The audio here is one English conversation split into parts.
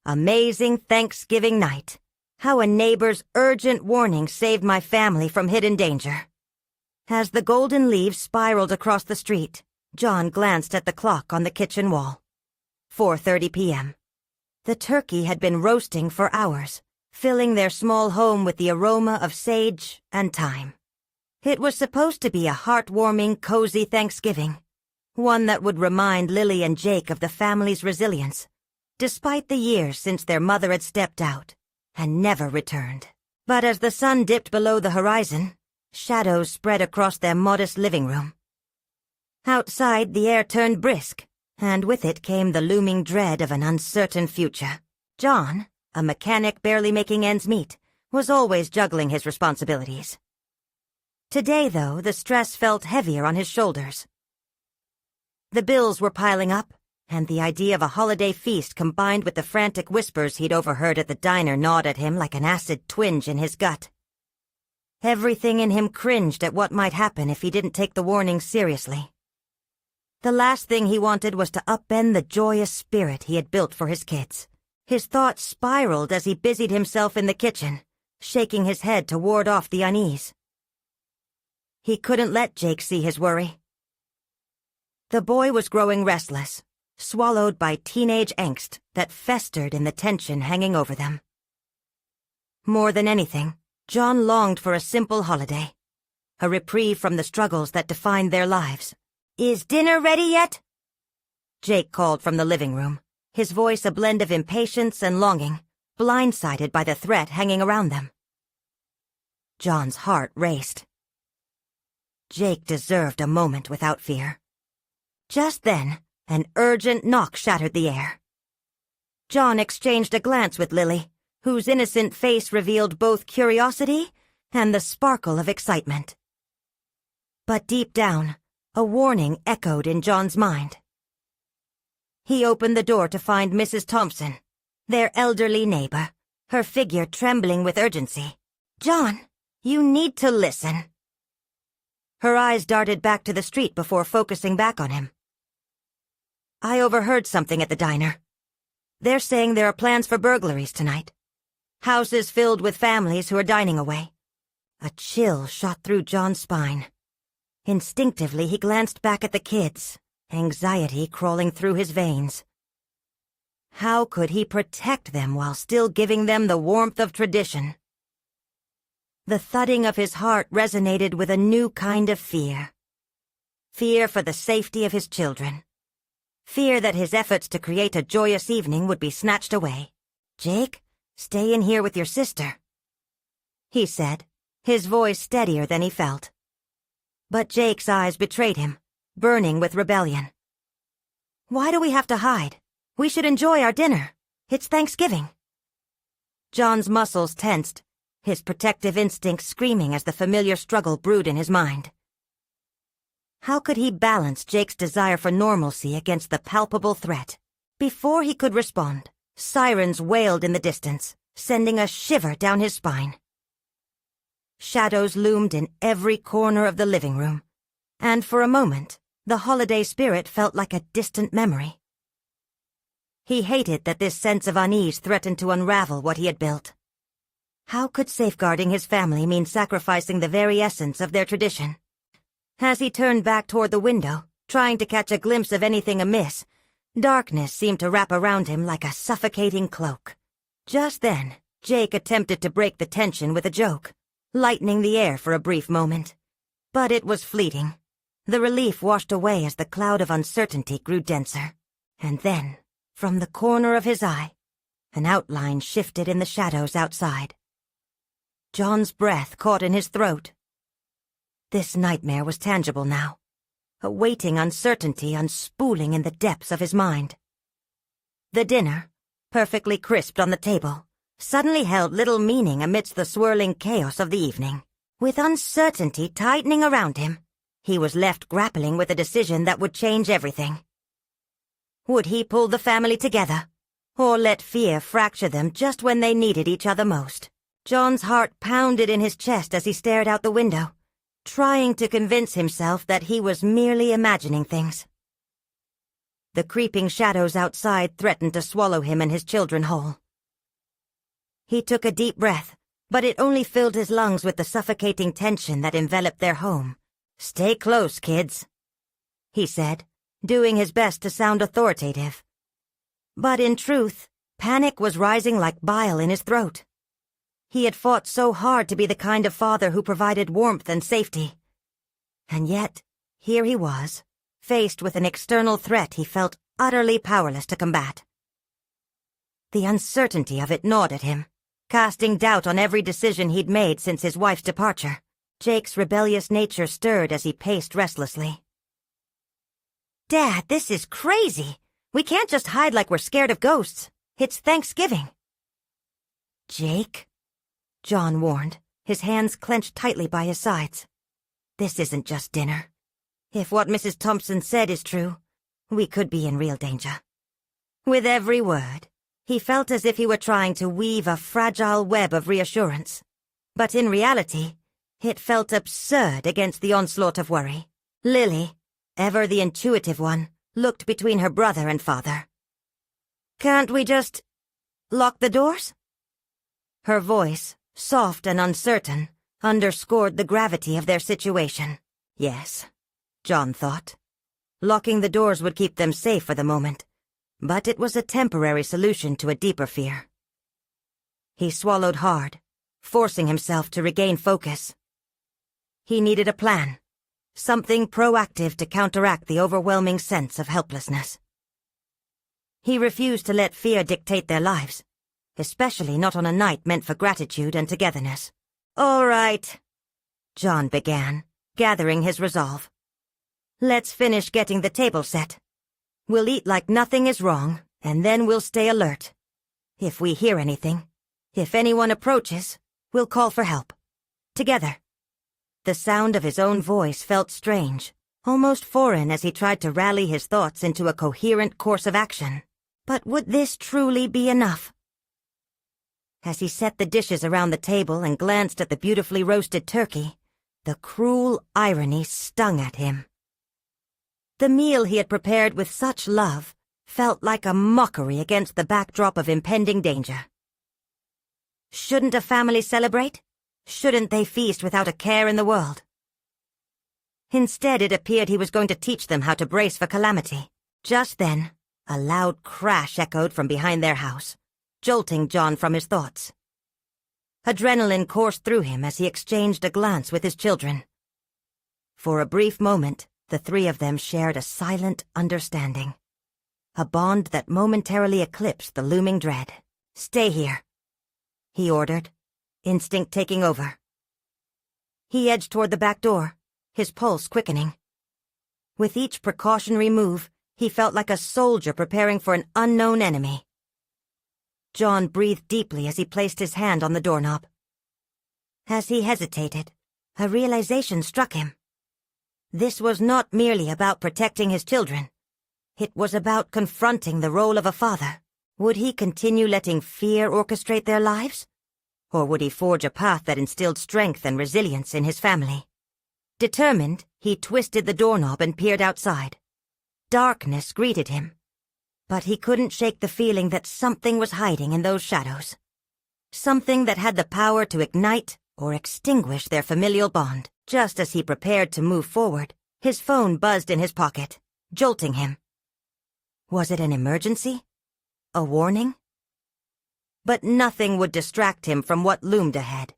Amazing Thanksgiving night. How a neighbor's urgent warning saved my family from hidden danger. As the golden leaves spiraled across the street, John glanced at the clock on the kitchen wall. 4:30 p.m. The turkey had been roasting for hours, filling their small home with the aroma of sage and thyme. It was supposed to be a heartwarming, cozy Thanksgiving, one that would remind Lily and Jake of the family's resilience, despite the years since their mother had stepped out and never returned. But as the sun dipped below the horizon, shadows spread across their modest living room. Outside, the air turned brisk, and with it came the looming dread of an uncertain future. John, a mechanic barely making ends meet, was always juggling his responsibilities. Today, though, the stress felt heavier on his shoulders. The bills were piling up, and the idea of a holiday feast combined with the frantic whispers he'd overheard at the diner gnawed at him like an acid twinge in his gut. Everything in him cringed at what might happen if he didn't take the warning seriously. The last thing he wanted was to upend the joyous spirit he had built for his kids. His thoughts spiraled as he busied himself in the kitchen, shaking his head to ward off the unease. He couldn't let Jake see his worry. The boy was growing restless, swallowed by teenage angst that festered in the tension hanging over them. More than anything, John longed for a simple holiday, a reprieve from the struggles that defined their lives. "Is dinner ready yet?" Jake called from the living room, his voice a blend of impatience and longing, blindsided by the threat hanging around them. John's heart raced. Jake deserved a moment without fear. Just then, an urgent knock shattered the air. John exchanged a glance with Lily, whose innocent face revealed both curiosity and the sparkle of excitement. But deep down, a warning echoed in John's mind. He opened the door to find Mrs. Thompson, their elderly neighbor, her figure trembling with urgency. "John, you need to listen." Her eyes darted back to the street before focusing back on him. "I overheard something at the diner. They're saying there are plans for burglaries tonight. Houses filled with families who are dining away." A chill shot through John's spine. Instinctively, he glanced back at the kids, anxiety crawling through his veins. How could he protect them while still giving them the warmth of tradition? The thudding of his heart resonated with a new kind of fear. Fear for the safety of his children. Fear that his efforts to create a joyous evening would be snatched away. "Jake, stay in here with your sister," he said, his voice steadier than he felt. But Jake's eyes betrayed him, burning with rebellion. "Why do we have to hide? We should enjoy our dinner. It's Thanksgiving." John's muscles tensed, his protective instincts screaming as the familiar struggle brewed in his mind. How could he balance Jake's desire for normalcy against the palpable threat? Before he could respond, sirens wailed in the distance, sending a shiver down his spine. Shadows loomed in every corner of the living room, and for a moment, the holiday spirit felt like a distant memory. He hated that this sense of unease threatened to unravel what he had built. How could safeguarding his family mean sacrificing the very essence of their tradition? As he turned back toward the window, trying to catch a glimpse of anything amiss, darkness seemed to wrap around him like a suffocating cloak. Just then, Jake attempted to break the tension with a joke, lightening the air for a brief moment. But it was fleeting. The relief washed away as the cloud of uncertainty grew denser. And then, from the corner of his eye, an outline shifted in the shadows outside. John's breath caught in his throat. This nightmare was tangible now, a waiting uncertainty unspooling in the depths of his mind. The dinner, perfectly crisped on the table, suddenly held little meaning amidst the swirling chaos of the evening. With uncertainty tightening around him, he was left grappling with a decision that would change everything. Would he pull the family together, or let fear fracture them just when they needed each other most? John's heart pounded in his chest as he stared out the window, trying to convince himself that he was merely imagining things. The creeping shadows outside threatened to swallow him and his children whole. He took a deep breath, but it only filled his lungs with the suffocating tension that enveloped their home. "Stay close, kids," he said, doing his best to sound authoritative. But in truth, panic was rising like bile in his throat. He had fought so hard to be the kind of father who provided warmth and safety. And yet, here he was, faced with an external threat he felt utterly powerless to combat. The uncertainty of it gnawed at him, casting doubt on every decision he'd made since his wife's departure. Jake's rebellious nature stirred as he paced restlessly. "Dad, this is crazy! We can't just hide like we're scared of ghosts. It's Thanksgiving." "Jake," John warned, his hands clenched tightly by his sides. "This isn't just dinner. If what Mrs. Thompson said is true, we could be in real danger." With every word, he felt as if he were trying to weave a fragile web of reassurance. But in reality, it felt absurd against the onslaught of worry. Lily, ever the intuitive one, looked between her brother and father. "Can't we just lock the doors?" Her voice, soft and uncertain, underscored the gravity of their situation. Yes, John thought. Locking the doors would keep them safe for the moment, but it was a temporary solution to a deeper fear. He swallowed hard, forcing himself to regain focus. He needed a plan, something proactive to counteract the overwhelming sense of helplessness. He refused to let fear dictate their lives, especially not on a night meant for gratitude and togetherness. "All right," John began, gathering his resolve. "Let's finish getting the table set. We'll eat like nothing is wrong, and then we'll stay alert. If we hear anything, if anyone approaches, we'll call for help. Together." The sound of his own voice felt strange, almost foreign as he tried to rally his thoughts into a coherent course of action. But would this truly be enough? As he set the dishes around the table and glanced at the beautifully roasted turkey, the cruel irony stung at him. The meal he had prepared with such love felt like a mockery against the backdrop of impending danger. Shouldn't a family celebrate? Shouldn't they feast without a care in the world? Instead, it appeared he was going to teach them how to brace for calamity. Just then, a loud crash echoed from behind their house, jolting John from his thoughts. Adrenaline coursed through him as he exchanged a glance with his children. For a brief moment, the three of them shared a silent understanding, a bond that momentarily eclipsed the looming dread. "Stay here," he ordered, instinct taking over. He edged toward the back door, his pulse quickening. With each precautionary move, he felt like a soldier preparing for an unknown enemy. John breathed deeply as he placed his hand on the doorknob. As he hesitated, a realization struck him. This was not merely about protecting his children. It was about confronting the role of a father. Would he continue letting fear orchestrate their lives? Or would he forge a path that instilled strength and resilience in his family? Determined, he twisted the doorknob and peered outside. Darkness greeted him, but he couldn't shake the feeling that something was hiding in those shadows. Something that had the power to ignite or extinguish their familial bond. Just as he prepared to move forward, his phone buzzed in his pocket, jolting him. Was it an emergency? A warning? But nothing would distract him from what loomed ahead.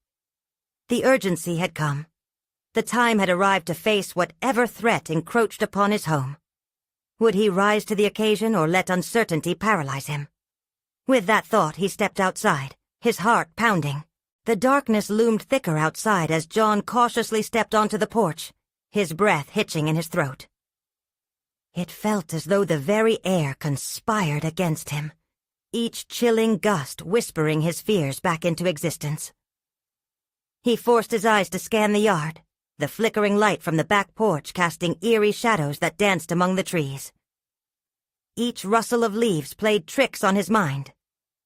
The urgency had come. The time had arrived to face whatever threat encroached upon his home. Would he rise to the occasion or let uncertainty paralyze him? With that thought, he stepped outside, his heart pounding. The darkness loomed thicker outside as John cautiously stepped onto the porch, his breath hitching in his throat. It felt as though the very air conspired against him, each chilling gust whispering his fears back into existence. He forced his eyes to scan the yard, the flickering light from the back porch casting eerie shadows that danced among the trees. Each rustle of leaves played tricks on his mind,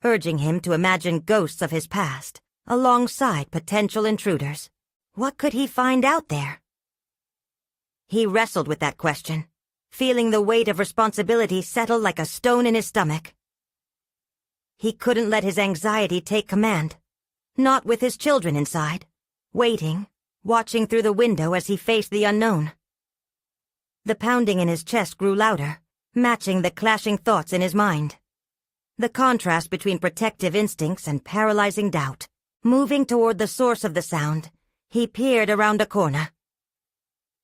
urging him to imagine ghosts of his past, alongside potential intruders. What could he find out there? He wrestled with that question, feeling the weight of responsibility settle like a stone in his stomach. He couldn't let his anxiety take command, not with his children inside, waiting, watching through the window as he faced the unknown. The pounding in his chest grew louder, matching the clashing thoughts in his mind. The contrast between protective instincts and paralyzing doubt. Moving toward the source of the sound, he peered around a corner.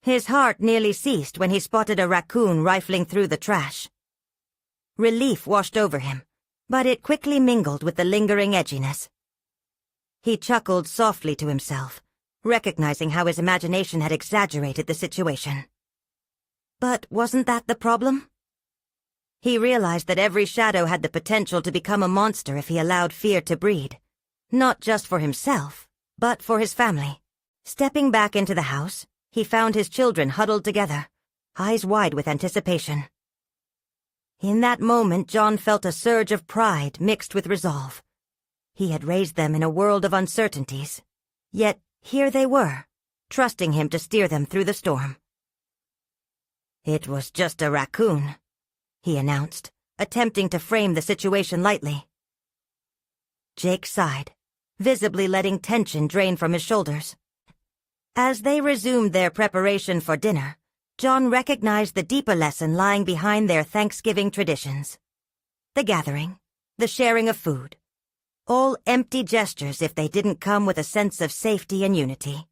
His heart nearly ceased when he spotted a raccoon rifling through the trash. Relief washed over him, but it quickly mingled with the lingering edginess. He chuckled softly to himself, recognizing how his imagination had exaggerated the situation. But wasn't that the problem? He realized that every shadow had the potential to become a monster if he allowed fear to breed, not just for himself, but for his family. Stepping back into the house, he found his children huddled together, eyes wide with anticipation. In that moment, John felt a surge of pride mixed with resolve. He had raised them in a world of uncertainties, yet here they were, trusting him to steer them through the storm. "It was just a raccoon," he announced, attempting to frame the situation lightly. Jake sighed, visibly letting tension drain from his shoulders. As they resumed their preparation for dinner, John recognized the deeper lesson lying behind their Thanksgiving traditions. The gathering, the sharing of food, all empty gestures if they didn't come with a sense of safety and unity.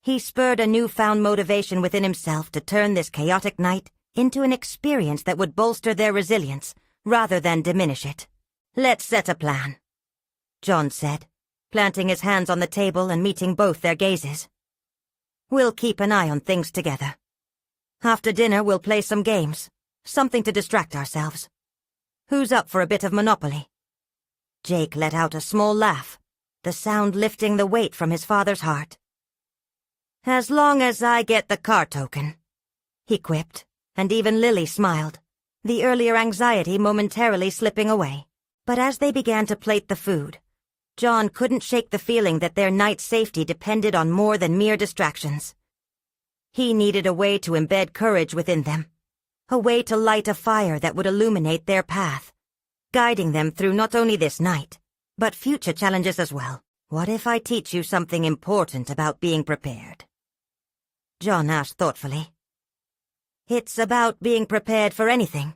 He spurred a newfound motivation within himself to turn this chaotic night into an experience that would bolster their resilience rather than diminish it. "Let's set a plan," John said, planting his hands on the table and meeting both their gazes. "We'll keep an eye on things together. After dinner, we'll play some games, something to distract ourselves. Who's up for a bit of Monopoly?" Jake let out a small laugh, the sound lifting the weight from his father's heart. "As long as I get the car token," he quipped, and even Lily smiled, the earlier anxiety momentarily slipping away. But as they began to plate the food, John couldn't shake the feeling that their night's safety depended on more than mere distractions. He needed a way to embed courage within them, a way to light a fire that would illuminate their path, guiding them through not only this night, but future challenges as well. "What if I teach you something important about being prepared?" John asked thoughtfully. "It's about being prepared for anything,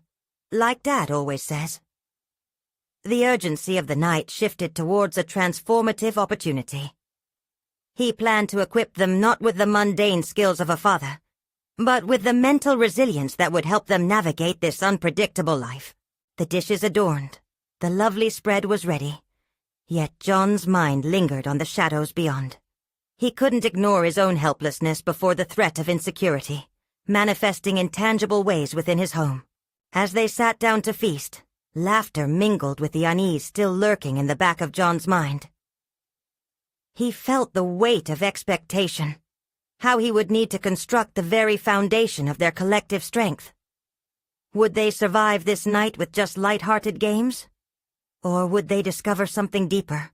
like Dad always says." The urgency of the night shifted towards a transformative opportunity. He planned to equip them not with the mundane skills of a father, but with the mental resilience that would help them navigate this unpredictable life. The dishes adorned, the lovely spread was ready, yet John's mind lingered on the shadows beyond. He couldn't ignore his own helplessness before the threat of insecurity, manifesting in tangible ways within his home. As they sat down to feast, laughter mingled with the unease still lurking in the back of John's mind. He felt the weight of expectation, how he would need to construct the very foundation of their collective strength. Would they survive this night with just light-hearted games? Or would they discover something deeper?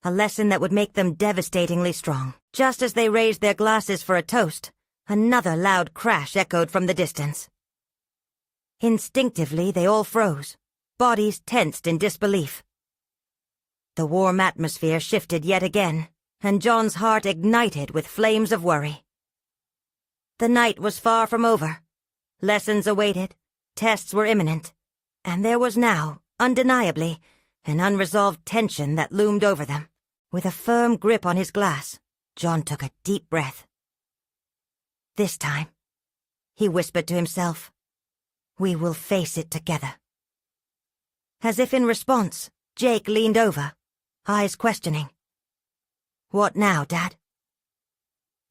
A lesson that would make them devastatingly strong. Just as they raised their glasses for a toast, another loud crash echoed from the distance. Instinctively, they all froze, bodies tensed in disbelief. The warm atmosphere shifted yet again, and John's heart ignited with flames of worry. The night was far from over. Lessons awaited, tests were imminent, and there was now, undeniably, an unresolved tension that loomed over them. With a firm grip on his glass, John took a deep breath. "This time," he whispered to himself, "we will face it together." As if in response, Jake leaned over, eyes questioning. "What now, Dad?"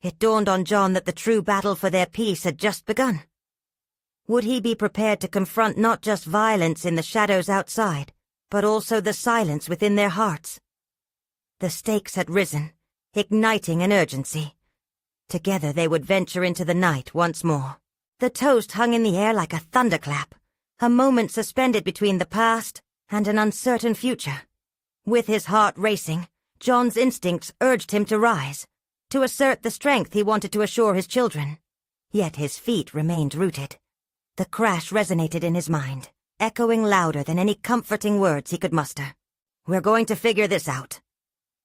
It dawned on John that the true battle for their peace had just begun. Would he be prepared to confront not just violence in the shadows outside, but also the silence within their hearts? The stakes had risen, igniting an urgency. Together they would venture into the night once more. The toast hung in the air like a thunderclap, a moment suspended between the past and an uncertain future. With his heart racing, John's instincts urged him to rise, to assert the strength he wanted to assure his children. Yet his feet remained rooted. The crash resonated in his mind, echoing louder than any comforting words he could muster. "We're going to figure this out,"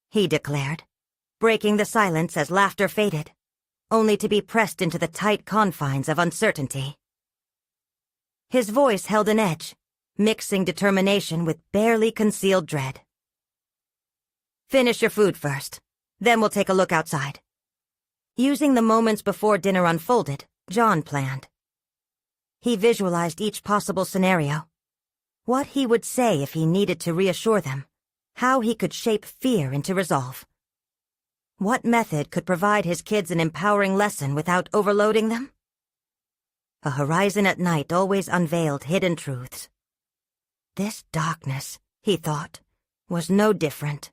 he declared, breaking the silence as laughter faded, only to be pressed into the tight confines of uncertainty. His voice held an edge, mixing determination with barely concealed dread. "Finish your food first, then we'll take a look outside." Using the moments before dinner unfolded, John planned. He visualized each possible scenario. What he would say if he needed to reassure them. How he could shape fear into resolve. What method could provide his kids an empowering lesson without overloading them? A horizon at night always unveiled hidden truths. This darkness, he thought, was no different.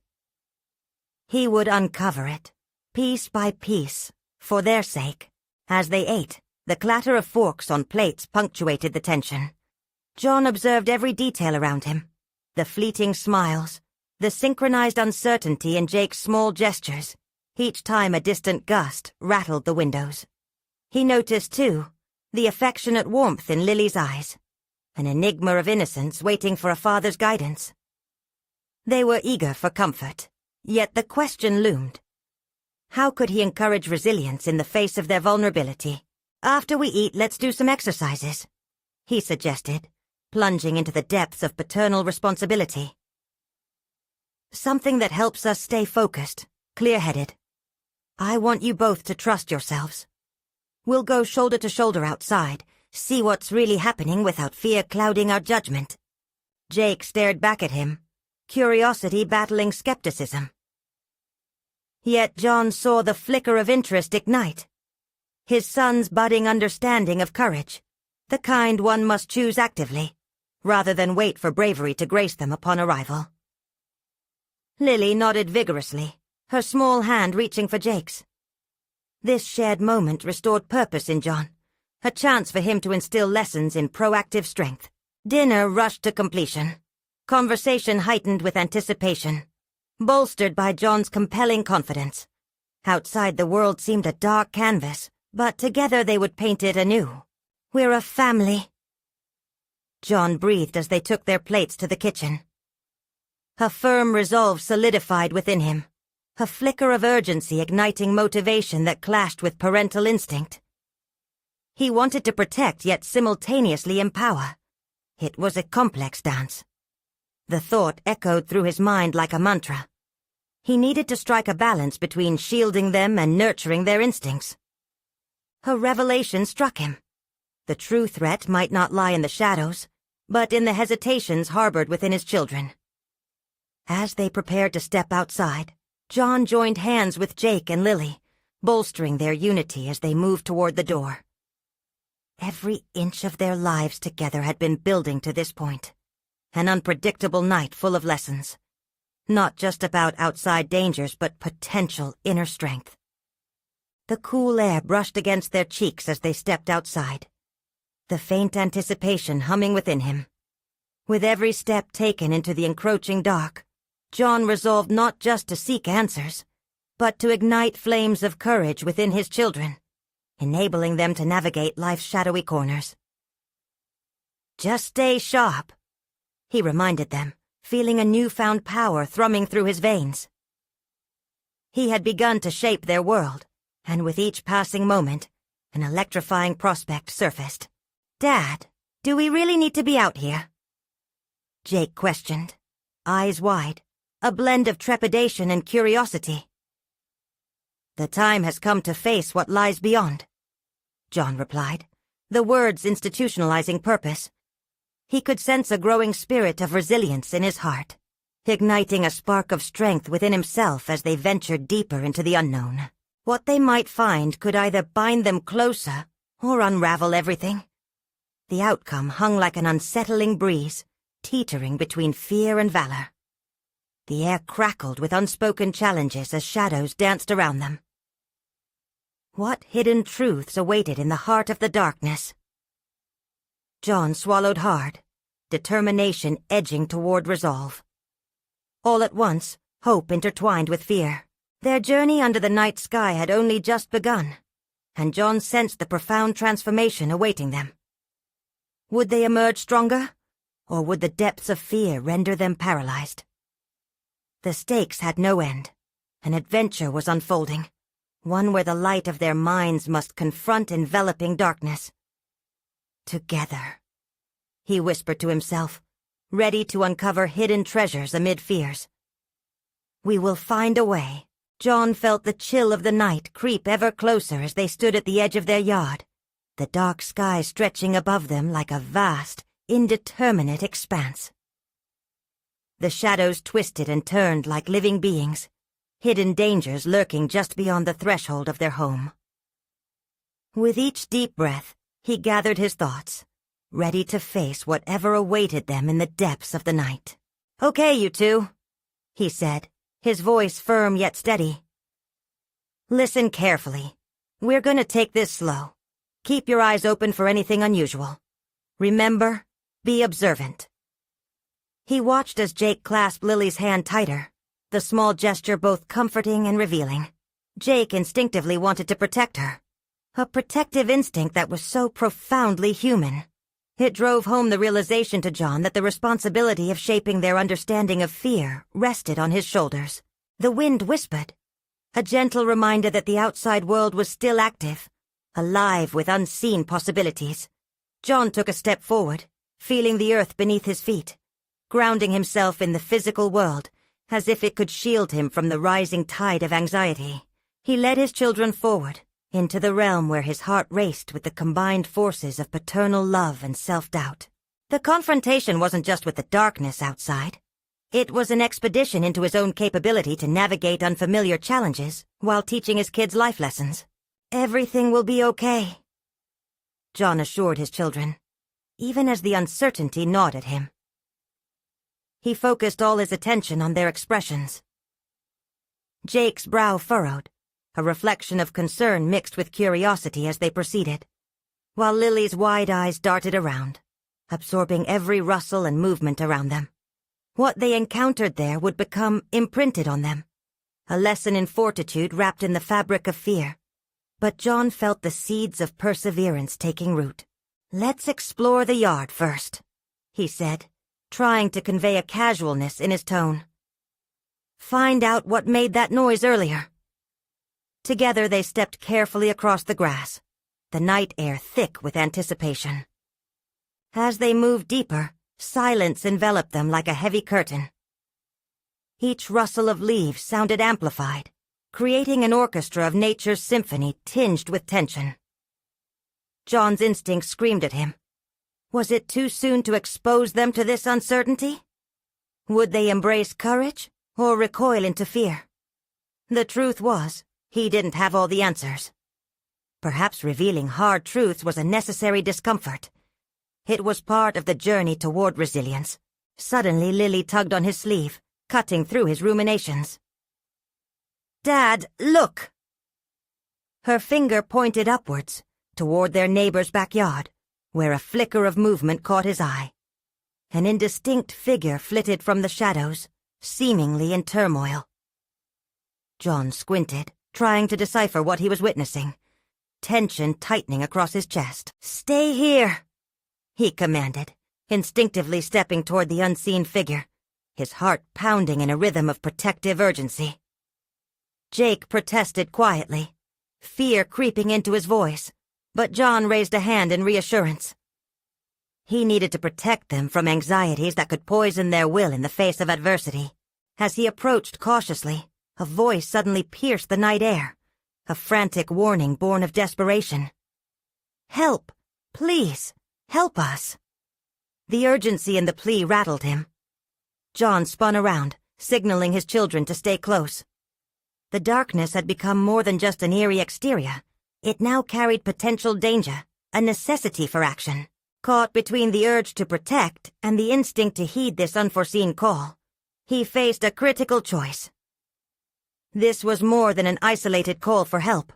He would uncover it, piece by piece, for their sake. As they ate, the clatter of forks on plates punctuated the tension. John observed every detail around him, the fleeting smiles, the synchronized uncertainty in Jake's small gestures, each time a distant gust rattled the windows. He noticed, too, the affectionate warmth in Lily's eyes, an enigma of innocence waiting for a father's guidance. They were eager for comfort, yet the question loomed. How could he encourage resilience in the face of their vulnerability? "After we eat, let's do some exercises," he suggested, plunging into the depths of paternal responsibility. "Something that helps us stay focused, clear-headed. I want you both to trust yourselves. We'll go shoulder to shoulder outside, see what's really happening without fear clouding our judgment." Jake stared back at him, curiosity battling skepticism. Yet John saw the flicker of interest ignite. His son's budding understanding of courage, the kind one must choose actively, rather than wait for bravery to grace them upon arrival. Lily nodded vigorously, her small hand reaching for Jake's. This shared moment restored purpose in John, a chance for him to instill lessons in proactive strength. Dinner rushed to completion. Conversation heightened with anticipation, bolstered by John's compelling confidence. Outside the world seemed a dark canvas, but together they would paint it anew. "We're a family," John breathed as they took their plates to the kitchen. A firm resolve solidified within him, a flicker of urgency igniting motivation that clashed with parental instinct. He wanted to protect yet simultaneously empower. It was a complex dance. The thought echoed through his mind like a mantra. He needed to strike a balance between shielding them and nurturing their instincts. A revelation struck him. The true threat might not lie in the shadows, but in the hesitations harbored within his children. As they prepared to step outside, John joined hands with Jake and Lily, bolstering their unity as they moved toward the door. Every inch of their lives together had been building to this point. An unpredictable night full of lessons. Not just about outside dangers, but potential inner strength. The cool air brushed against their cheeks as they stepped outside, the faint anticipation humming within him. With every step taken into the encroaching dark, John resolved not just to seek answers, but to ignite flames of courage within his children, enabling them to navigate life's shadowy corners. "Just stay sharp," he reminded them, feeling a newfound power thrumming through his veins. He had begun to shape their world, and with each passing moment, an electrifying prospect surfaced. "Dad, do we really need to be out here?" Jake questioned, eyes wide, a blend of trepidation and curiosity. "The time has come to face what lies beyond," John replied, the words institutionalizing purpose. He could sense a growing spirit of resilience in his heart, igniting a spark of strength within himself as they ventured deeper into the unknown. What they might find could either bind them closer or unravel everything. The outcome hung like an unsettling breeze, teetering between fear and valor. The air crackled with unspoken challenges as shadows danced around them. What hidden truths awaited in the heart of the darkness? John swallowed hard, determination edging toward resolve. All at once, hope intertwined with fear. Their journey under the night sky had only just begun, and John sensed the profound transformation awaiting them. Would they emerge stronger? Or would the depths of fear render them paralyzed? The stakes had no end. An adventure was unfolding, one where the light of their minds must confront enveloping darkness. Together, he whispered to himself, ready to uncover hidden treasures amid fears. We will find a way. John felt the chill of the night creep ever closer as they stood at the edge of their yard, the dark sky stretching above them like a vast, indeterminate expanse. The shadows twisted and turned like living beings, hidden dangers lurking just beyond the threshold of their home. With each deep breath, he gathered his thoughts, ready to face whatever awaited them in the depths of the night. "Okay, you two," he said, his voice firm yet steady. "Listen carefully. We're gonna take this slow. Keep your eyes open for anything unusual. Remember, be observant." He watched as Jake clasped Lily's hand tighter, the small gesture both comforting and revealing. Jake instinctively wanted to protect her, a protective instinct that was so profoundly human. It drove home the realization to John that the responsibility of shaping their understanding of fear rested on his shoulders. The wind whispered, a gentle reminder that the outside world was still active, alive with unseen possibilities. John took a step forward, feeling the earth beneath his feet, grounding himself in the physical world, as if it could shield him from the rising tide of anxiety. He led his children forward, into the realm where his heart raced with the combined forces of paternal love and self-doubt. The confrontation wasn't just with the darkness outside. It was an expedition into his own capability to navigate unfamiliar challenges while teaching his kids life lessons. "Everything will be okay," John assured his children, even as the uncertainty gnawed at him. He focused all his attention on their expressions. Jake's brow furrowed, a reflection of concern mixed with curiosity as they proceeded, while Lily's wide eyes darted around, absorbing every rustle and movement around them. What they encountered there would become imprinted on them, a lesson in fortitude wrapped in the fabric of fear. But John felt the seeds of perseverance taking root. "Let's explore the yard first," he said, trying to convey a casualness in his tone. "Find out what made that noise earlier." Together they stepped carefully across the grass, the night air thick with anticipation. As they moved deeper, silence enveloped them like a heavy curtain. Each rustle of leaves sounded amplified, creating an orchestra of nature's symphony tinged with tension. John's instinct screamed at him. Was it too soon to expose them to this uncertainty? Would they embrace courage or recoil into fear? The truth was, he didn't have all the answers. Perhaps revealing hard truths was a necessary discomfort. It was part of the journey toward resilience. Suddenly Lily tugged on his sleeve, cutting through his ruminations. "Dad, look!" Her finger pointed upwards, toward their neighbor's backyard, where a flicker of movement caught his eye. An indistinct figure flitted from the shadows, seemingly in turmoil. John squinted, trying to decipher what he was witnessing, tension tightening across his chest. "Stay here," he commanded, instinctively stepping toward the unseen figure, his heart pounding in a rhythm of protective urgency. Jake protested quietly, fear creeping into his voice, but John raised a hand in reassurance. He needed to protect them from anxieties that could poison their will in the face of adversity. As he approached cautiously, a voice suddenly pierced the night air, a frantic warning born of desperation. "Help! Please! Help us!" The urgency in the plea rattled him. John spun around, signaling his children to stay close. The darkness had become more than just an eerie exterior. It now carried potential danger, a necessity for action. Caught between the urge to protect and the instinct to heed this unforeseen call, he faced a critical choice. This was more than an isolated call for help.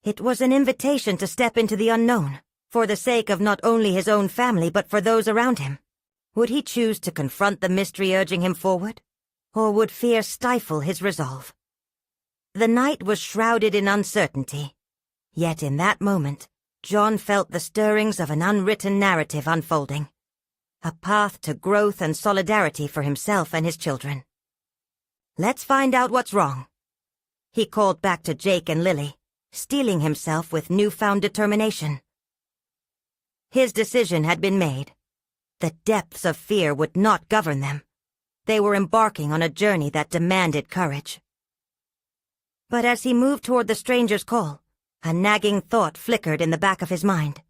It was an invitation to step into the unknown, for the sake of not only his own family but for those around him. Would he choose to confront the mystery urging him forward, or would fear stifle his resolve? The night was shrouded in uncertainty, yet in that moment, John felt the stirrings of an unwritten narrative unfolding. A path to growth and solidarity for himself and his children. "Let's find out what's wrong," he called back to Jake and Lily, steeling himself with newfound determination. His decision had been made. The depths of fear would not govern them. They were embarking on a journey that demanded courage. But as he moved toward the stranger's call, a nagging thought flickered in the back of his mind.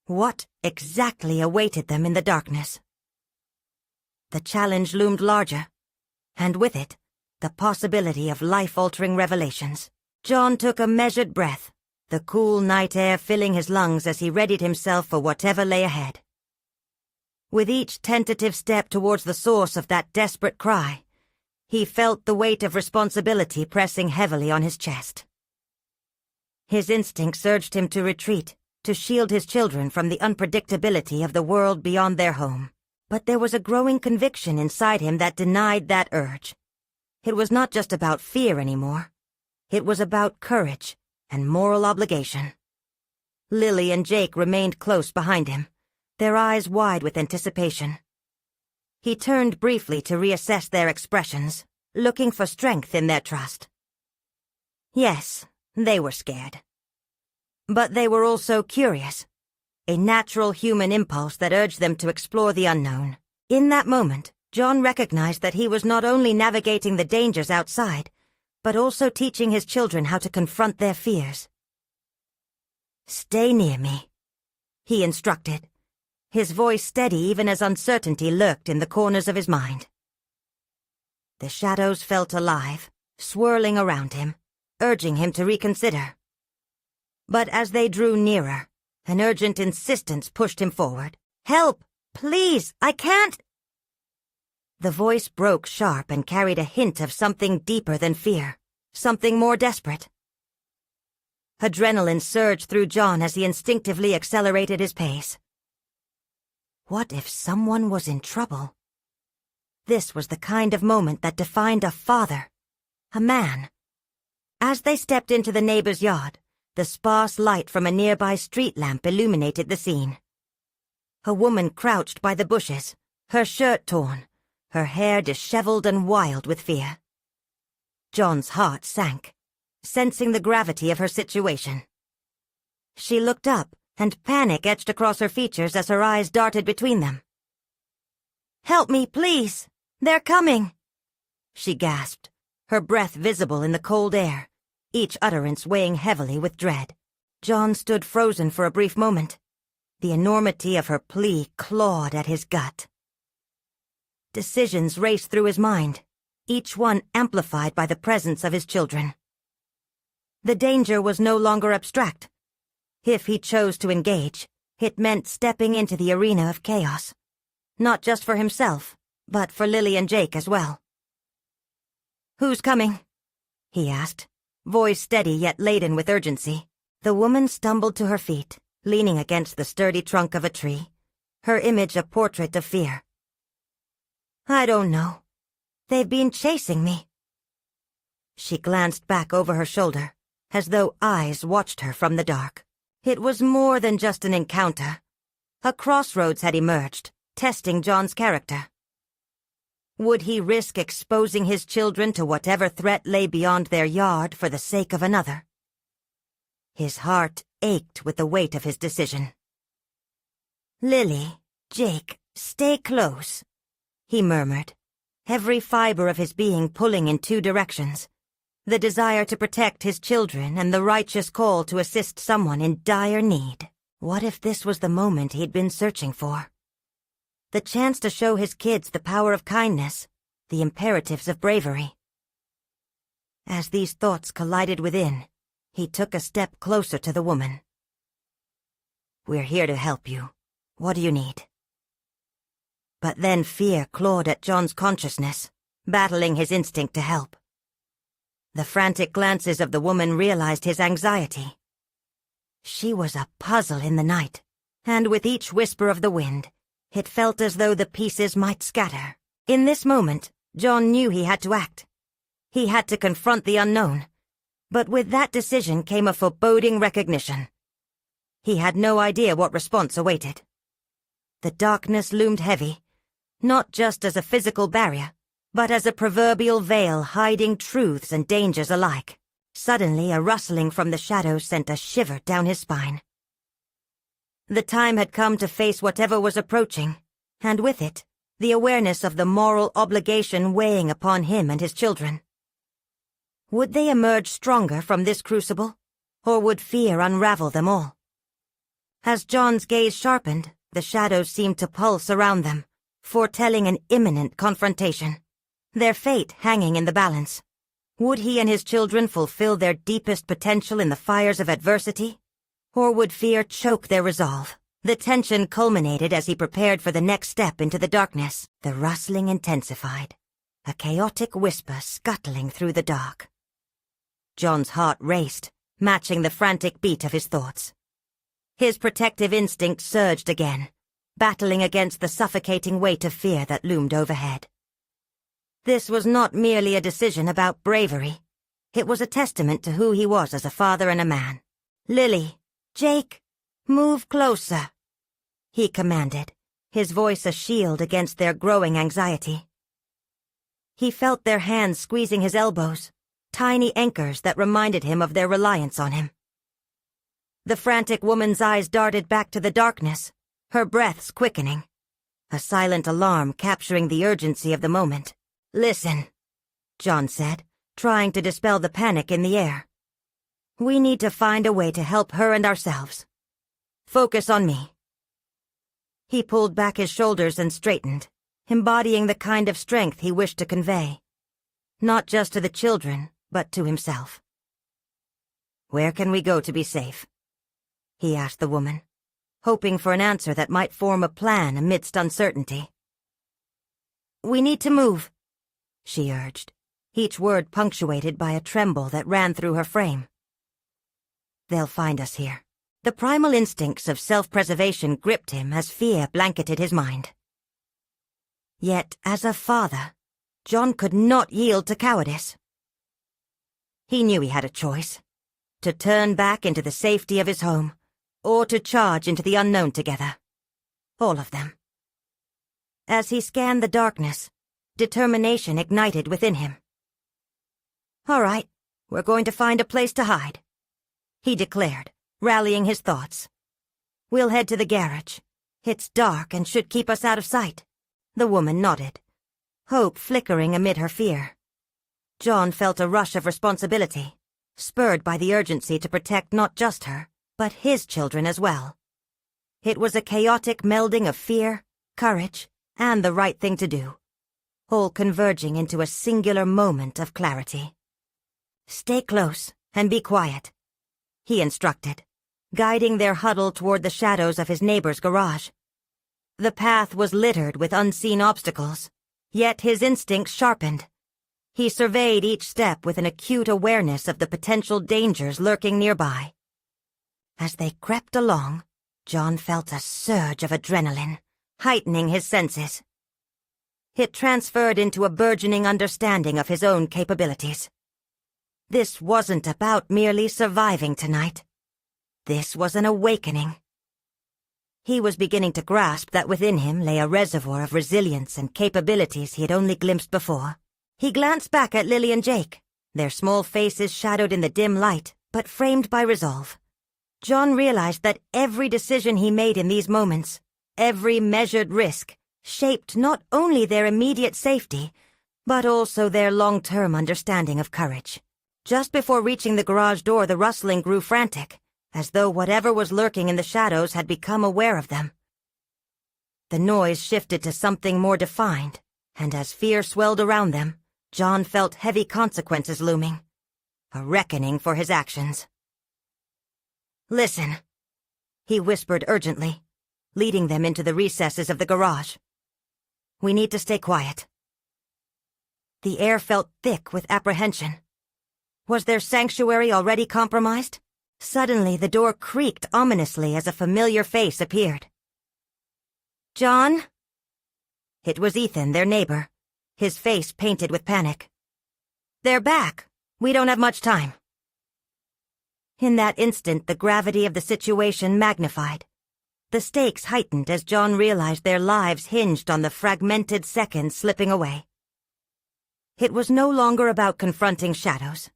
What exactly awaited them in the darkness? The challenge loomed larger, and with it, the possibility of life-altering revelations. John took a measured breath, the cool night air filling his lungs as he readied himself for whatever lay ahead. With each tentative step towards the source of that desperate cry, he felt the weight of responsibility pressing heavily on his chest. His instincts urged him to retreat, to shield his children from the unpredictability of the world beyond their home. But there was a growing conviction inside him that denied that urge. It was not just about fear anymore. It was about courage and moral obligation. Lily and Jake remained close behind him, their eyes wide with anticipation. He turned briefly to reassess their expressions, looking for strength in their trust. Yes, they were scared. But they were also curious, a natural human impulse that urged them to explore the unknown. In that moment, John recognized that he was not only navigating the dangers outside, but also teaching his children how to confront their fears. "Stay near me," he instructed, his voice steady even as uncertainty lurked in the corners of his mind. The shadows felt alive, swirling around him, urging him to reconsider. But as they drew nearer, an urgent insistence pushed him forward. "Help! Please! I can't!" The voice broke sharp and carried a hint of something deeper than fear, something more desperate. Adrenaline surged through John as he instinctively accelerated his pace. What if someone was in trouble? This was the kind of moment that defined a father, a man. As they stepped into the neighbor's yard, the sparse light from a nearby street lamp illuminated the scene. A woman crouched by the bushes, her shirt torn, her hair disheveled and wild with fear. John's heart sank, sensing the gravity of her situation. She looked up, and panic etched across her features as her eyes darted between them. "Help me, please! They're coming!" she gasped, her breath visible in the cold air, each utterance weighing heavily with dread. John stood frozen for a brief moment. The enormity of her plea clawed at his gut. Decisions raced through his mind, each one amplified by the presence of his children. The danger was no longer abstract. If he chose to engage, it meant stepping into the arena of chaos. Not just for himself, but for Lily and Jake as well. "Who's coming?" he asked, voice steady yet laden with urgency. The woman stumbled to her feet, leaning against the sturdy trunk of a tree, her image a portrait of fear. "I don't know. They've been chasing me." She glanced back over her shoulder, as though eyes watched her from the dark. It was more than just an encounter. A crossroads had emerged, testing John's character. Would he risk exposing his children to whatever threat lay beyond their yard for the sake of another? His heart ached with the weight of his decision. "Lily, Jake, stay close," he murmured, every fiber of his being pulling in two directions, the desire to protect his children and the righteous call to assist someone in dire need. What if this was the moment he'd been searching for? The chance to show his kids the power of kindness, the imperatives of bravery. As these thoughts collided within, he took a step closer to the woman. "We're here to help you. What do you need?" But then fear clawed at John's consciousness, battling his instinct to help. The frantic glances of the woman realized his anxiety. She was a puzzle in the night, and with each whisper of the wind, it felt as though the pieces might scatter. In this moment, John knew he had to act. He had to confront the unknown. But with that decision came a foreboding recognition. He had no idea what response awaited. The darkness loomed heavy, not just as a physical barrier, but as a proverbial veil hiding truths and dangers alike. Suddenly, a rustling from the shadows sent a shiver down his spine. The time had come to face whatever was approaching, and with it, the awareness of the moral obligation weighing upon him and his children. Would they emerge stronger from this crucible, or would fear unravel them all? As John's gaze sharpened, the shadows seemed to pulse around them, foretelling an imminent confrontation, their fate hanging in the balance. Would he and his children fulfill their deepest potential in the fires of adversity? Or would fear choke their resolve? The tension culminated as he prepared for the next step into the darkness. The rustling intensified, a chaotic whisper scuttling through the dark. John's heart raced, matching the frantic beat of his thoughts. His protective instinct surged again, battling against the suffocating weight of fear that loomed overhead. This was not merely a decision about bravery. It was a testament to who he was as a father and a man. "Lily, Jake, move closer," he commanded, his voice a shield against their growing anxiety. He felt their hands squeezing his elbows, tiny anchors that reminded him of their reliance on him. The frantic woman's eyes darted back to the darkness, her breaths quickening, a silent alarm capturing the urgency of the moment. "Listen," John said, trying to dispel the panic in the air. "We need to find a way to help her and ourselves. Focus on me." He pulled back his shoulders and straightened, embodying the kind of strength he wished to convey, not just to the children, but to himself. "Where can we go to be safe?" he asked the woman, hoping for an answer that might form a plan amidst uncertainty. "We need to move," she urged, each word punctuated by a tremble that ran through her frame. "They'll find us here." The primal instincts of self-preservation gripped him as fear blanketed his mind. Yet, as a father, John could not yield to cowardice. He knew he had a choice: to turn back into the safety of his home, or to charge into the unknown together. All of them. As he scanned the darkness, determination ignited within him. "All right, we're going to find a place to hide," he declared, rallying his thoughts. "We'll head to the garage. It's dark and should keep us out of sight." The woman nodded, hope flickering amid her fear. John felt a rush of responsibility, spurred by the urgency to protect not just her, but his children as well. It was a chaotic melding of fear, courage, and the right thing to do, all converging into a singular moment of clarity. "Stay close and be quiet," he instructed, guiding their huddle toward the shadows of his neighbor's garage. The path was littered with unseen obstacles, yet his instincts sharpened. He surveyed each step with an acute awareness of the potential dangers lurking nearby. As they crept along, John felt a surge of adrenaline, heightening his senses. It transferred into a burgeoning understanding of his own capabilities. This wasn't about merely surviving tonight. This was an awakening. He was beginning to grasp that within him lay a reservoir of resilience and capabilities he had only glimpsed before. He glanced back at Lily and Jake, their small faces shadowed in the dim light, but framed by resolve. John realized that every decision he made in these moments, every measured risk, shaped not only their immediate safety, but also their long-term understanding of courage. Just before reaching the garage door, the rustling grew frantic, as though whatever was lurking in the shadows had become aware of them. The noise shifted to something more defined, and as fear swelled around them, John felt heavy consequences looming, a reckoning for his actions. "Listen," he whispered urgently, leading them into the recesses of the garage. "We need to stay quiet." The air felt thick with apprehension. Was their sanctuary already compromised? Suddenly, the door creaked ominously as a familiar face appeared. "John?" It was Ethan, their neighbor, his face painted with panic. "They're back. We don't have much time." In that instant, the gravity of the situation magnified. The stakes heightened as John realized their lives hinged on the fragmented seconds slipping away. It was no longer about confronting shadows.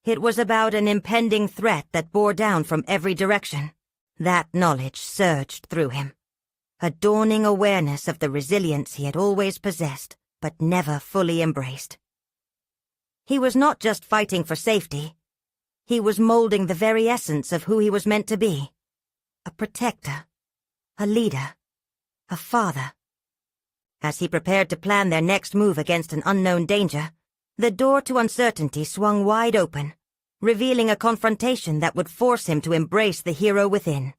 It was about an impending threat that bore down from every direction. That knowledge surged through him. A dawning awareness of the resilience he had always possessed, but never fully embraced. He was not just fighting for safety. He was molding the very essence of who he was meant to be. A protector, a leader, a father. As he prepared to plan their next move against an unknown danger, the door to uncertainty swung wide open, revealing a confrontation that would force him to embrace the hero within,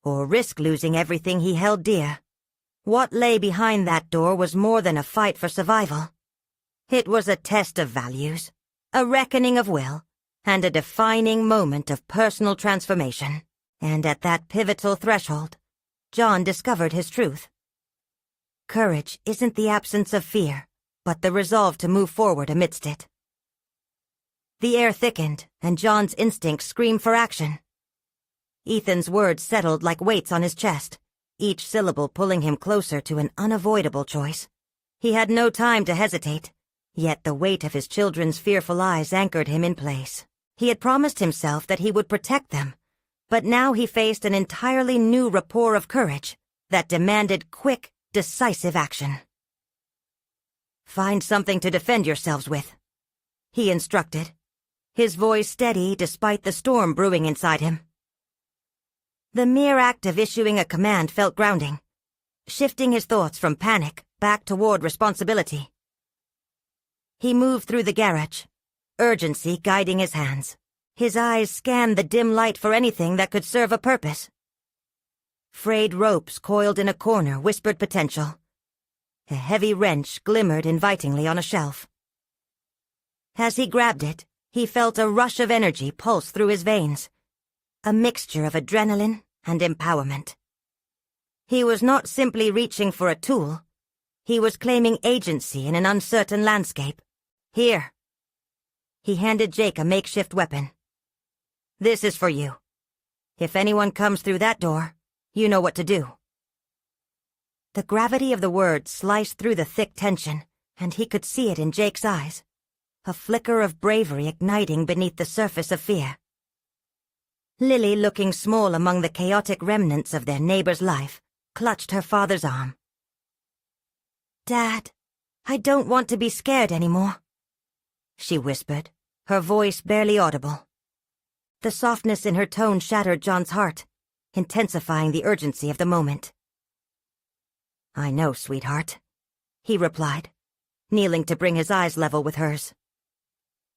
or risk losing everything he held dear. What lay behind that door was more than a fight for survival. It was a test of values, a reckoning of will, and a defining moment of personal transformation. And at that pivotal threshold, John discovered his truth. Courage isn't the absence of fear, but the resolve to move forward amidst it. The air thickened, and John's instincts screamed for action. Ethan's words settled like weights on his chest, each syllable pulling him closer to an unavoidable choice. He had no time to hesitate, yet the weight of his children's fearful eyes anchored him in place. He had promised himself that he would protect them, but now he faced an entirely new rapport of courage that demanded quick, decisive action. "Find something to defend yourselves with," he instructed, his voice steady despite the storm brewing inside him. The mere act of issuing a command felt grounding, shifting his thoughts from panic back toward responsibility. He moved through the garage, urgency guiding his hands. His eyes scanned the dim light for anything that could serve a purpose. Frayed ropes coiled in a corner whispered potential. A heavy wrench glimmered invitingly on a shelf. As he grabbed it, he felt a rush of energy pulse through his veins, a mixture of adrenaline and empowerment. He was not simply reaching for a tool. He was claiming agency in an uncertain landscape. "Here." He handed Jake a makeshift weapon. "This is for you. If anyone comes through that door, you know what to do." The gravity of the words sliced through the thick tension, and he could see it in Jake's eyes, a flicker of bravery igniting beneath the surface of fear. Lily, looking small among the chaotic remnants of their neighbor's life, clutched her father's arm. "Dad, I don't want to be scared anymore," she whispered, her voice barely audible. The softness in her tone shattered John's heart, intensifying the urgency of the moment. "I know, sweetheart," he replied, kneeling to bring his eyes level with hers.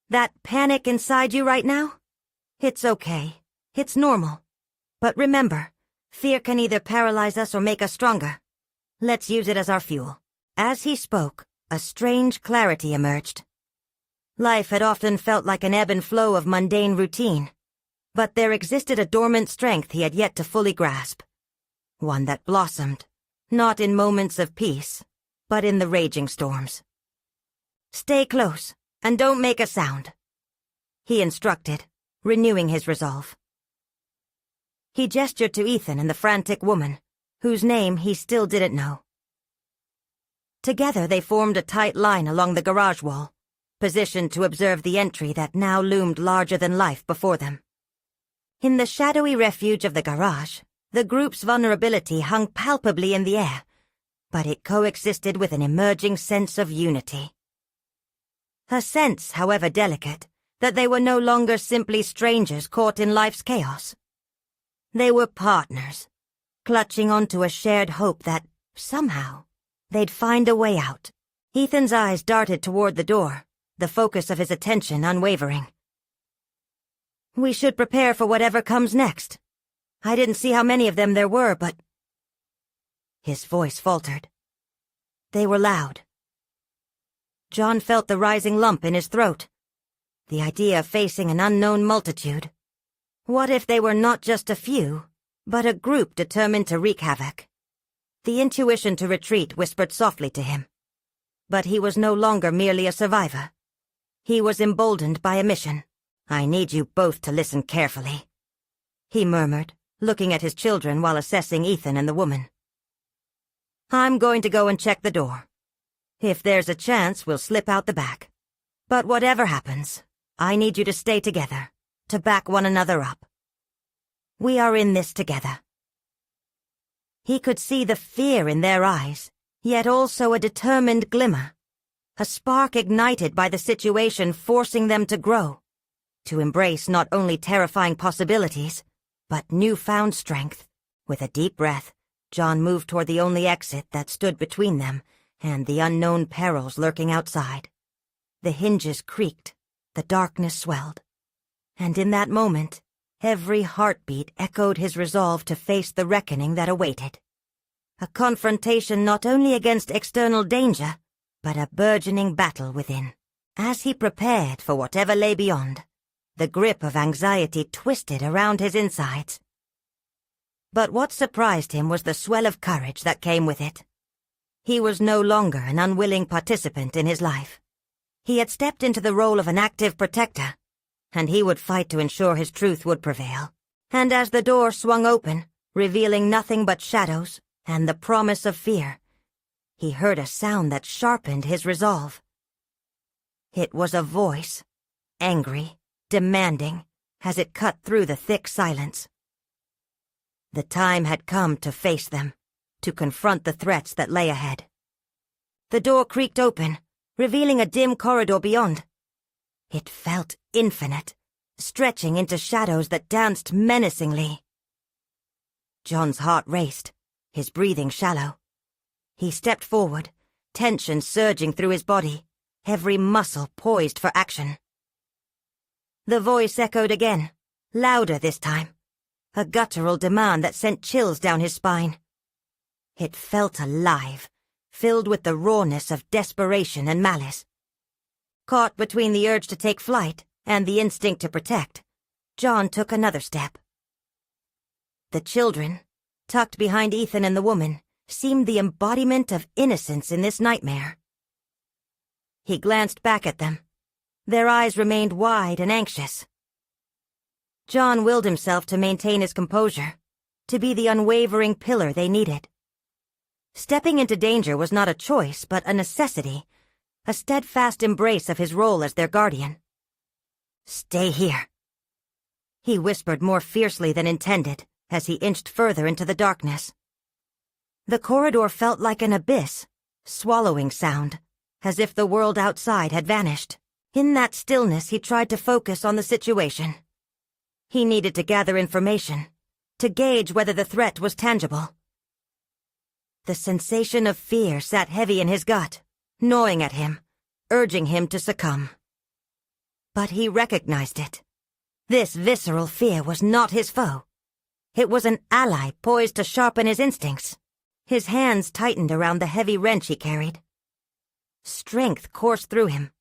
"That panic inside you right now? It's okay. It's normal. But remember, fear can either paralyze us or make us stronger. Let's use it as our fuel." As he spoke, a strange clarity emerged. Life had often felt like an ebb and flow of mundane routine, but there existed a dormant strength he had yet to fully grasp. One that blossomed, not in moments of peace, but in the raging storms. "Stay close, and don't make a sound," he instructed, renewing his resolve. He gestured to Ethan and the frantic woman, whose name he still didn't know. Together they formed a tight line along the garage wall, positioned to observe the entry that now loomed larger than life before them. In the shadowy refuge of the garage, the group's vulnerability hung palpably in the air, but it coexisted with an emerging sense of unity. A sense, however delicate, that they were no longer simply strangers caught in life's chaos. They were partners, clutching onto a shared hope that, somehow, they'd find a way out. Ethan's eyes darted toward the door, the focus of his attention unwavering. "We should prepare for whatever comes next. I didn't see how many of them there were, but—" His voice faltered. They were loud. John felt the rising lump in his throat. The idea of facing an unknown multitude. What if they were not just a few, but a group determined to wreak havoc? The intuition to retreat whispered softly to him. But he was no longer merely a survivor. He was emboldened by a mission. I need you both to listen carefully," he murmured, looking at his children while assessing Ethan and the woman. "I'm going to go and check the door. If there's a chance, we'll slip out the back. But whatever happens, I need you to stay together, to back one another up. We are in this together." He could see the fear in their eyes, yet also a determined glimmer, a spark ignited by the situation forcing them to grow, to embrace not only terrifying possibilities, but newfound strength. With a deep breath, John moved toward the only exit that stood between them and the unknown perils lurking outside. The hinges creaked, the darkness swelled, and in that moment, every heartbeat echoed his resolve to face the reckoning that awaited. A confrontation not only against external danger, but a burgeoning battle within. As he prepared for whatever lay beyond, the grip of anxiety twisted around his insides. But what surprised him was the swell of courage that came with it. He was no longer an unwilling participant in his life. He had stepped into the role of an active protector, and he would fight to ensure his truth would prevail. And as the door swung open, revealing nothing but shadows and the promise of fear, he heard a sound that sharpened his resolve. It was a voice, angry, demanding, as it cut through the thick silence. The time had come to face them, to confront the threats that lay ahead. The door creaked open, revealing a dim corridor beyond. It felt infinite, stretching into shadows that danced menacingly. John's heart raced, his breathing shallow. He stepped forward, tension surging through his body, every muscle poised for action. The voice echoed again, louder this time, a guttural demand that sent chills down his spine. It felt alive, filled with the rawness of desperation and malice. Caught between the urge to take flight and the instinct to protect, John took another step. The children, tucked behind Ethan and the woman, seemed the embodiment of innocence in this nightmare. He glanced back at them. Their eyes remained wide and anxious. John willed himself to maintain his composure, to be the unwavering pillar they needed. Stepping into danger was not a choice, but a necessity, a steadfast embrace of his role as their guardian. "Stay here," he whispered more fiercely than intended as he inched further into the darkness. The corridor felt like an abyss, swallowing sound, as if the world outside had vanished. In that stillness, he tried to focus on the situation. He needed to gather information, to gauge whether the threat was tangible. The sensation of fear sat heavy in his gut, gnawing at him, urging him to succumb. But he recognized it. This visceral fear was not his foe. It was an ally poised to sharpen his instincts. His hands tightened around the heavy wrench he carried. Strength coursed through him,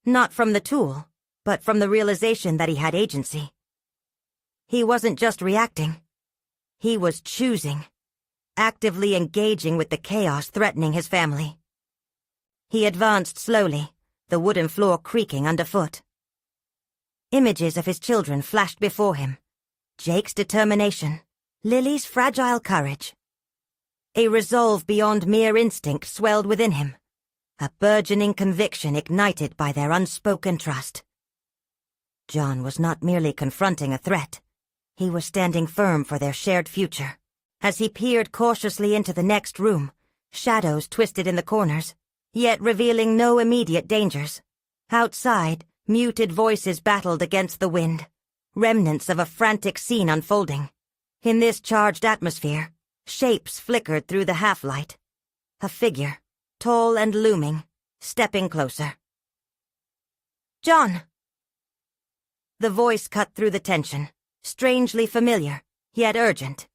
not from the tool, but from the realization that he had agency. He wasn't just reacting. He was choosing, actively engaging with the chaos threatening his family. He advanced slowly, the wooden floor creaking underfoot. Images of his children flashed before him. Jake's determination, Lily's fragile courage. A resolve beyond mere instinct swelled within him, a burgeoning conviction ignited by their unspoken trust. John was not merely confronting a threat. He was standing firm for their shared future. As he peered cautiously into the next room, shadows twisted in the corners, yet revealing no immediate dangers. Outside, muted voices battled against the wind, remnants of a frantic scene unfolding. In this charged atmosphere, shapes flickered through the half-light. A figure, tall and looming, stepping closer. "John!" The voice cut through the tension, strangely familiar, yet urgent.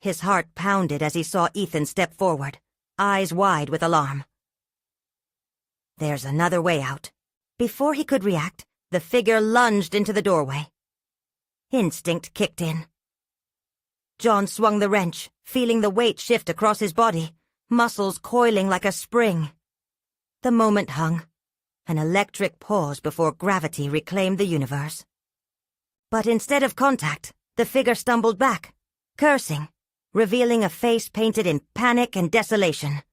His heart pounded as he saw Ethan step forward, eyes wide with alarm. "There's another way out." Before he could react, the figure lunged into the doorway. Instinct kicked in. John swung the wrench, feeling the weight shift across his body, muscles coiling like a spring. The moment hung. an electric pause before gravity reclaimed the universe. But instead of contact, the figure stumbled back, cursing, revealing a face painted in panic and desolation.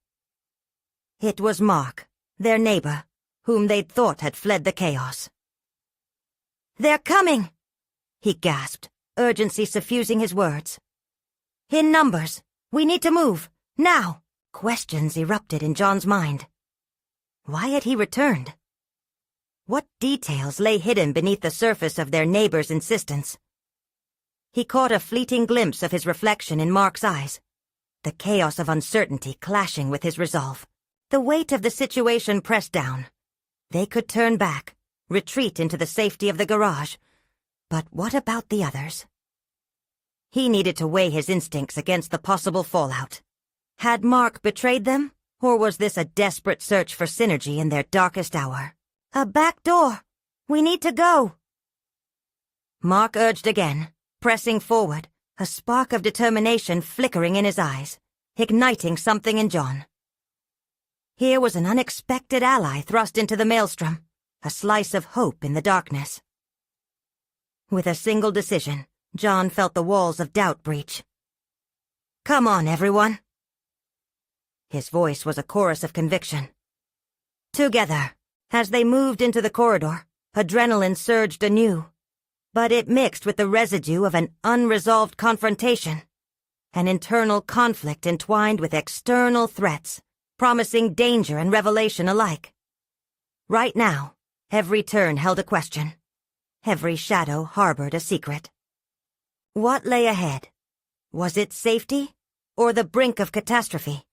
It was Mark, their neighbor, whom they'd thought had fled the chaos. "They're coming!" he gasped, urgency suffusing his words. "In numbers! We need to move! Now!" Questions erupted in John's mind. Why had he returned? What details lay hidden beneath the surface of their neighbor's insistence? He caught a fleeting glimpse of his reflection in Mark's eyes, the chaos of uncertainty clashing with his resolve. The weight of the situation pressed down. They could turn back, retreat into the safety of the garage. But what about the others? He needed to weigh his instincts against the possible fallout. Had Mark betrayed them, or was this a desperate search for synergy in their darkest hour? "A back door! We need to go!" Mark urged again, pressing forward, a spark of determination flickering in his eyes, igniting something in John. Here was an unexpected ally thrust into the maelstrom, a slice of hope in the darkness. With a single decision, John felt the walls of doubt breach. "Come on, everyone!" His voice was a chorus of conviction. Together, as they moved into the corridor, adrenaline surged anew, but it mixed with the residue of an unresolved confrontation, an internal conflict entwined with external threats, promising danger and revelation alike. Right now, every turn held a question. Every shadow harbored a secret. What lay ahead? Was it safety, or the brink of catastrophe?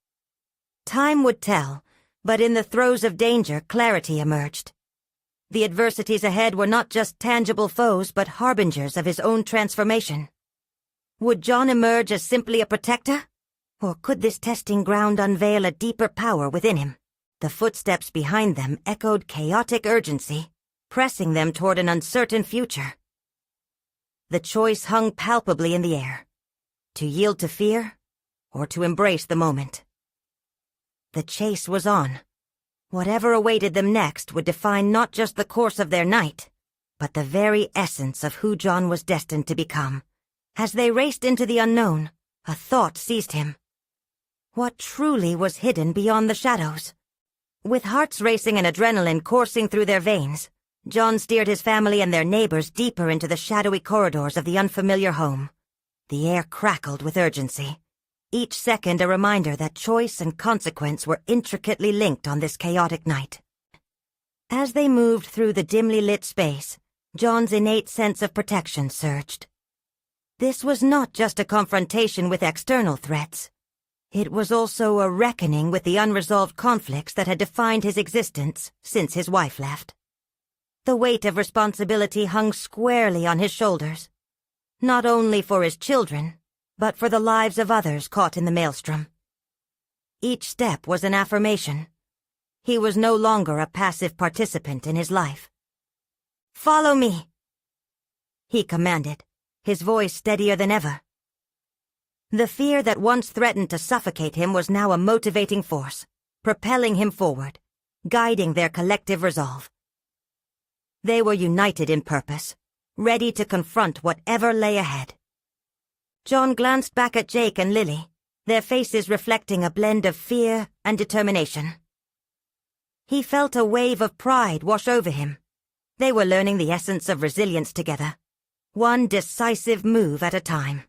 Time would tell, but in the throes of danger, clarity emerged. The adversities ahead were not just tangible foes, but harbingers of his own transformation. Would John emerge as simply a protector? Or could this testing ground unveil a deeper power within him? The footsteps behind them echoed chaotic urgency, pressing them toward an uncertain future. The choice hung palpably in the air: to yield to fear, or to embrace the moment. The chase was on. Whatever awaited them next would define not just the course of their night, but the very essence of who John was destined to become. As they raced into the unknown, a thought seized him. What truly was hidden beyond the shadows? With hearts racing and adrenaline coursing through their veins, John steered his family and their neighbors deeper into the shadowy corridors of the unfamiliar home. The air crackled with urgency, each second a reminder that choice and consequence were intricately linked on this chaotic night. As they moved through the dimly lit space, John's innate sense of protection surged. This was not just a confrontation with external threats. It was also a reckoning with the unresolved conflicts that had defined his existence since his wife left. The weight of responsibility hung squarely on his shoulders, not only for his children, but for the lives of others caught in the maelstrom. Each step was an affirmation. He was no longer a passive participant in his life. "Follow me," he commanded, his voice steadier than ever. The fear that once threatened to suffocate him was now a motivating force, propelling him forward, guiding their collective resolve. They were united in purpose, ready to confront whatever lay ahead. John glanced back at Jake and Lily, their faces reflecting a blend of fear and determination. He felt a wave of pride wash over him. They were learning the essence of resilience together, one decisive move at a time.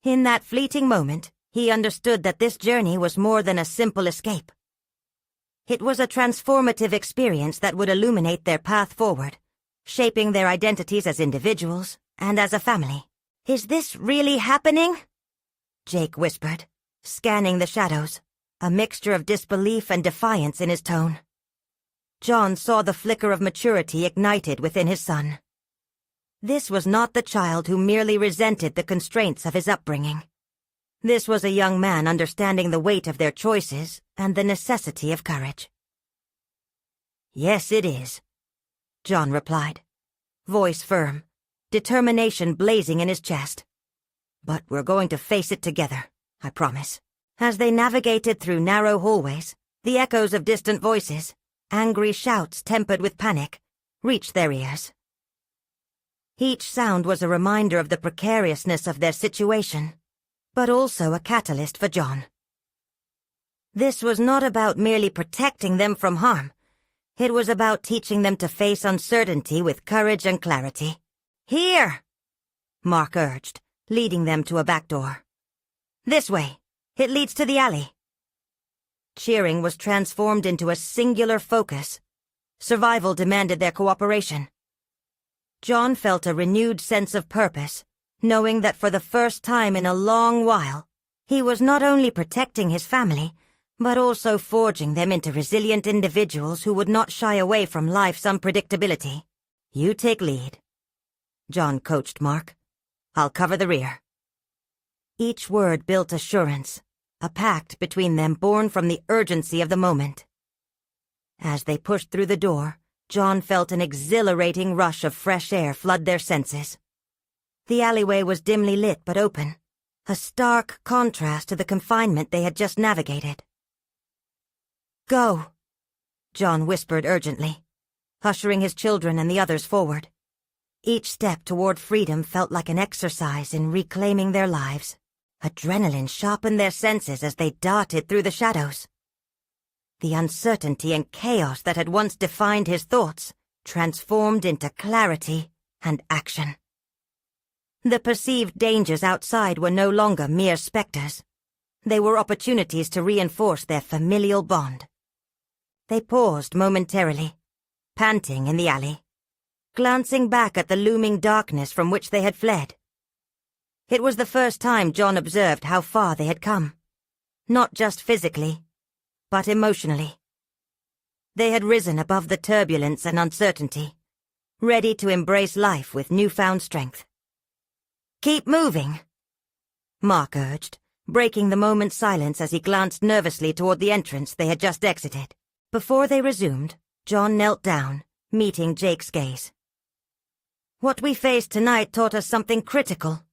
In that fleeting moment, he understood that this journey was more than a simple escape. It was a transformative experience that would illuminate their path forward, shaping their identities as individuals and as a family. "Is this really happening?" Jake whispered, scanning the shadows, a mixture of disbelief and defiance in his tone. John saw the flicker of maturity ignited within his son. This was not the child who merely resented the constraints of his upbringing. This was a young man understanding the weight of their choices and the necessity of courage. "Yes, it is," John replied, voice firm, determination blazing in his chest. "But we're going to face it together, I promise." As they navigated through narrow hallways, the echoes of distant voices, angry shouts tempered with panic, reached their ears. Each sound was a reminder of the precariousness of their situation, but also a catalyst for John. This was not about merely protecting them from harm. It was about teaching them to face uncertainty with courage and clarity. "Here!" Mark urged, leading them to a back door. "This way. It leads to the alley." Cheering was transformed into a singular focus. Survival demanded their cooperation. John felt a renewed sense of purpose, knowing that for the first time in a long while, he was not only protecting his family, but also forging them into resilient individuals who would not shy away from life's unpredictability. "You take lead," John coached Mark. "I'll cover the rear." Each word built assurance, a pact between them born from the urgency of the moment. As they pushed through the door, John felt an exhilarating rush of fresh air flood their senses. The alleyway was dimly lit but open, a stark contrast to the confinement they had just navigated. "Go," John whispered urgently, ushering his children and the others forward. Each step toward freedom felt like an exercise in reclaiming their lives. Adrenaline sharpened their senses as they darted through the shadows. The uncertainty and chaos that had once defined his thoughts transformed into clarity and action. The perceived dangers outside were no longer mere specters. They were opportunities to reinforce their familial bond. They paused momentarily, panting in the alley, glancing back at the looming darkness from which they had fled. It was the first time John observed how far they had come, not just physically, but emotionally. They had risen above the turbulence and uncertainty, ready to embrace life with newfound strength. "Keep moving," Mark urged, breaking the moment's silence as he glanced nervously toward the entrance they had just exited. Before they resumed, John knelt down, meeting Jake's gaze. "What we faced tonight taught us something critical.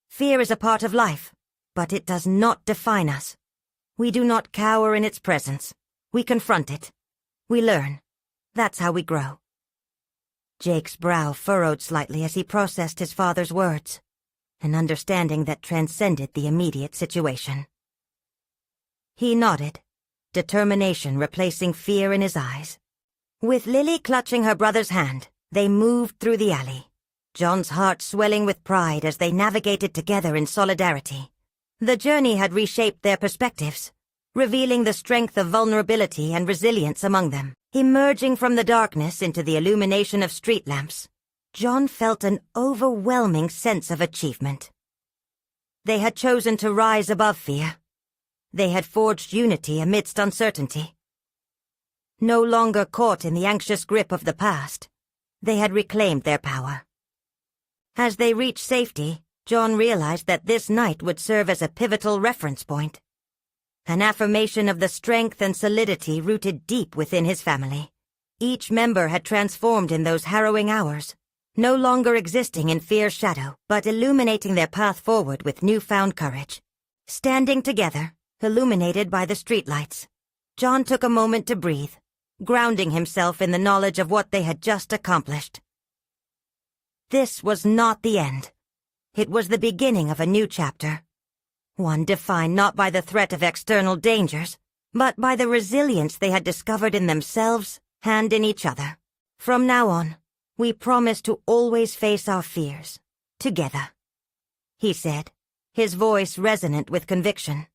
Fear is a part of life, but it does not define us. We do not cower in its presence. We confront it. We learn. That's how we grow." Jake's brow furrowed slightly as he processed his father's words, an understanding that transcended the immediate situation. He nodded, determination replacing fear in his eyes. With Lily clutching her brother's hand, they moved through the alley, John's heart swelling with pride as they navigated together in solidarity. The journey had reshaped their perspectives, revealing the strength of vulnerability and resilience among them. Emerging from the darkness into the illumination of street lamps, John felt an overwhelming sense of achievement. They had chosen to rise above fear. They had forged unity amidst uncertainty. No longer caught in the anxious grip of the past, they had reclaimed their power. As they reached safety, John realized that this night would serve as a pivotal reference point, an affirmation of the strength and solidity rooted deep within his family. Each member had transformed in those harrowing hours, no longer existing in fear's shadow, but illuminating their path forward with newfound courage. Standing together, illuminated by the streetlights, John took a moment to breathe, grounding himself in the knowledge of what they had just accomplished. This was not the end. It was the beginning of a new chapter, one defined not by the threat of external dangers, but by the resilience they had discovered in themselves and in each other. "From now on, we promise to always face our fears, together," he said, his voice resonant with conviction.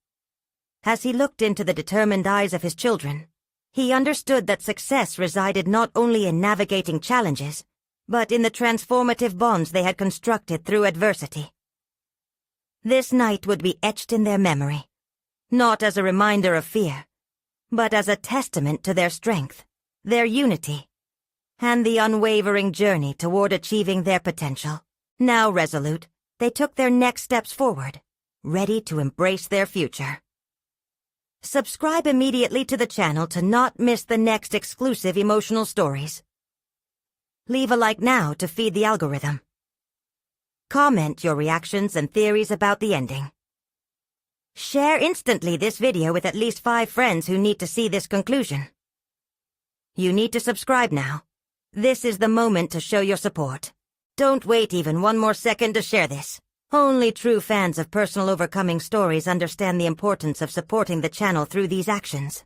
As he looked into the determined eyes of his children, he understood that success resided not only in navigating challenges, but in the transformative bonds they had constructed through adversity. This night would be etched in their memory, not as a reminder of fear, but as a testament to their strength, their unity, and the unwavering journey toward achieving their potential. Now resolute, they took their next steps forward, ready to embrace their future. Subscribe immediately to the channel to not miss the next exclusive emotional stories. Leave a like now to feed the algorithm. Comment your reactions and theories about the ending. Share instantly this video with at least 5 friends who need to see this conclusion. You need to subscribe now. This is the moment to show your support. Don't wait even one more second to share this. Only true fans of personal overcoming stories understand the importance of supporting the channel through these actions.